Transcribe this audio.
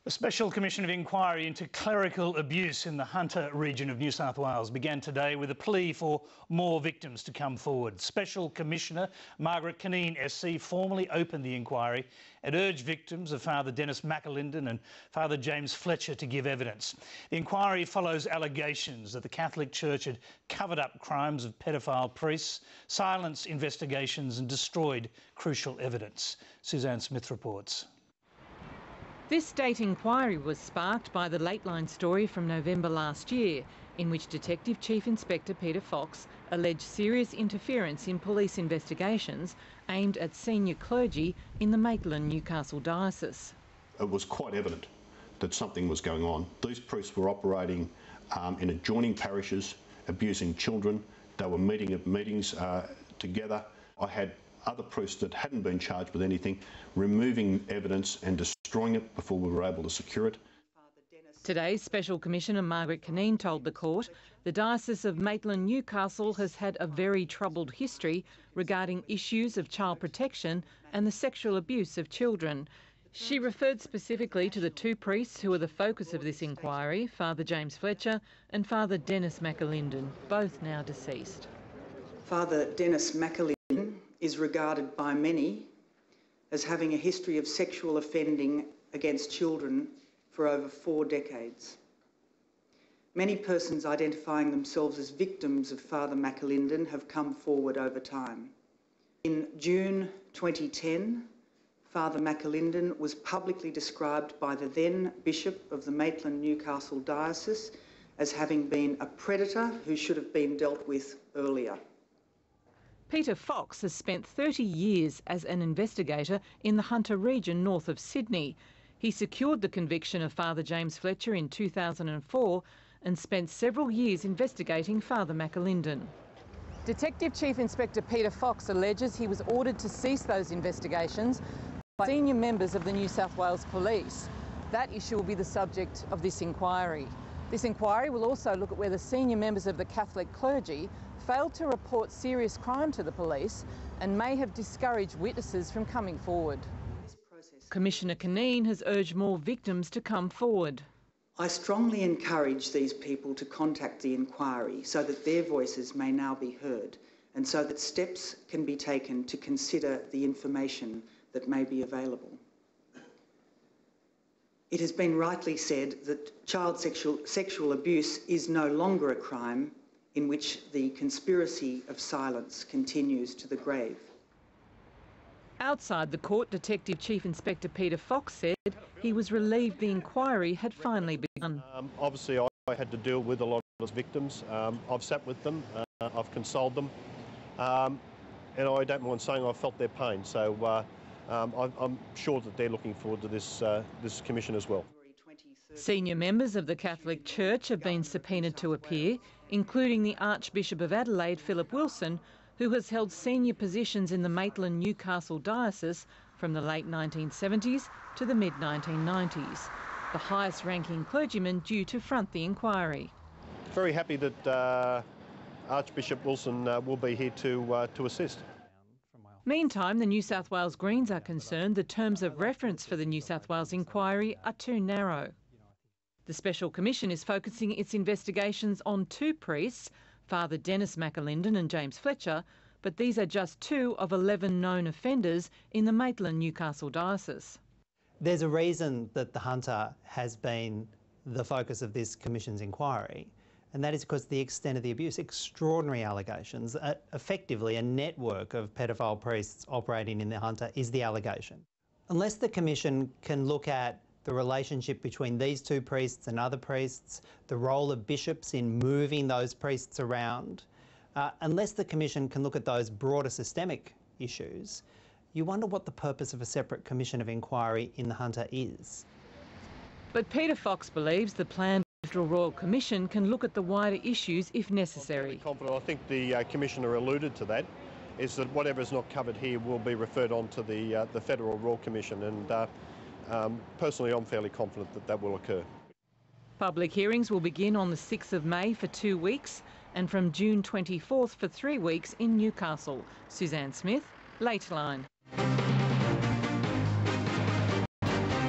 A special commission of inquiry into clerical abuse in the Hunter region of New South Wales began today with a plea for more victims to come forward. Special Commissioner Margaret Cunneen SC formally opened the inquiry and urged victims of Father Dennis McAlinden and Father James Fletcher to give evidence. The inquiry follows allegations that the Catholic Church had covered up crimes of pedophile priests, silenced investigations and destroyed crucial evidence. Suzanne Smith reports. This state inquiry was sparked by the Lateline story from November last year, in which Detective Chief Inspector Peter Fox alleged serious interference in police investigations aimed at senior clergy in the Maitland-Newcastle diocese. It was quite evident that something was going on. These priests were operating in adjoining parishes, abusing children. They were meeting at meetings together. I had other priests that hadn't been charged with anything, removing evidence and destroying it before we were able to secure it. Today, Special Commissioner Margaret Cunneen told the court the Diocese of Maitland-Newcastle has had a very troubled history regarding issues of child protection and the sexual abuse of children. She referred specifically to the two priests who are the focus of this inquiry, Father James Fletcher and Father Dennis McAlinden, both now deceased. Father Dennis McAlinden is regarded by many as having a history of sexual offending against children for over 4 decades. Many persons identifying themselves as victims of Father McAlinden have come forward over time. In June 2010, Father McAlinden was publicly described by the then Bishop of the Maitland-Newcastle Diocese as having been a predator who should have been dealt with earlier. Peter Fox has spent 30 years as an investigator in the Hunter region north of Sydney. He secured the conviction of Father James Fletcher in 2004 and spent several years investigating Father McAlinden. Detective Chief Inspector Peter Fox alleges he was ordered to cease those investigations by senior members of the New South Wales Police. That issue will be the subject of this inquiry. This inquiry will also look at whether senior members of the Catholic clergy failed to report serious crime to the police and may have discouraged witnesses from coming forward. Commissioner Cunneen has urged more victims to come forward. I strongly encourage these people to contact the inquiry so that their voices may now be heard and so that steps can be taken to consider the information that may be available. It has been rightly said that child sexual abuse is no longer a crime in which the conspiracy of silence continues to the grave. Outside the court, Detective Chief Inspector Peter Fox said he was relieved the inquiry had finally begun. Obviously, I had to deal with a lot of those victims. I've sat with them, I've consoled them, and I don't mind saying I've felt their pain. So I'm sure that they're looking forward to this commission as well. Senior members of the Catholic Church have been subpoenaed to appear, including the Archbishop of Adelaide, Philip Wilson, who has held senior positions in the Maitland-Newcastle Diocese from the late 1970s to the mid-1990s, the highest-ranking clergyman due to front the inquiry. Very happy that Archbishop Wilson will be here to assist. Meantime, the New South Wales Greens are concerned the terms of reference for the New South Wales inquiry are too narrow. The Special Commission is focusing its investigations on 2 priests, Father Dennis McAlinden and James Fletcher, but these are just 2 of 11 known offenders in the Maitland-Newcastle diocese. There's a reason that the Hunter has been the focus of this Commission's inquiry, and that is because the extent of the abuse, extraordinary allegations, effectively a network of pedophile priests operating in the Hunter is the allegation. Unless the Commission can look at the relationship between these 2 priests and other priests, the role of bishops in moving those priests around, unless the Commission can look at those broader systemic issues, you wonder what the purpose of a separate Commission of Inquiry in the Hunter is. But Peter Fox believes the planned Federal Royal Commission can look at the wider issues if necessary. I'm confident. I think the Commissioner alluded to that, is that whatever is not covered here will be referred on to the Federal Royal Commission, and personally I'm fairly confident that that will occur. Public hearings will begin on the 6th of May for 2 weeks and from June 24th for 3 weeks in Newcastle. Suzanne Smith, Lateline.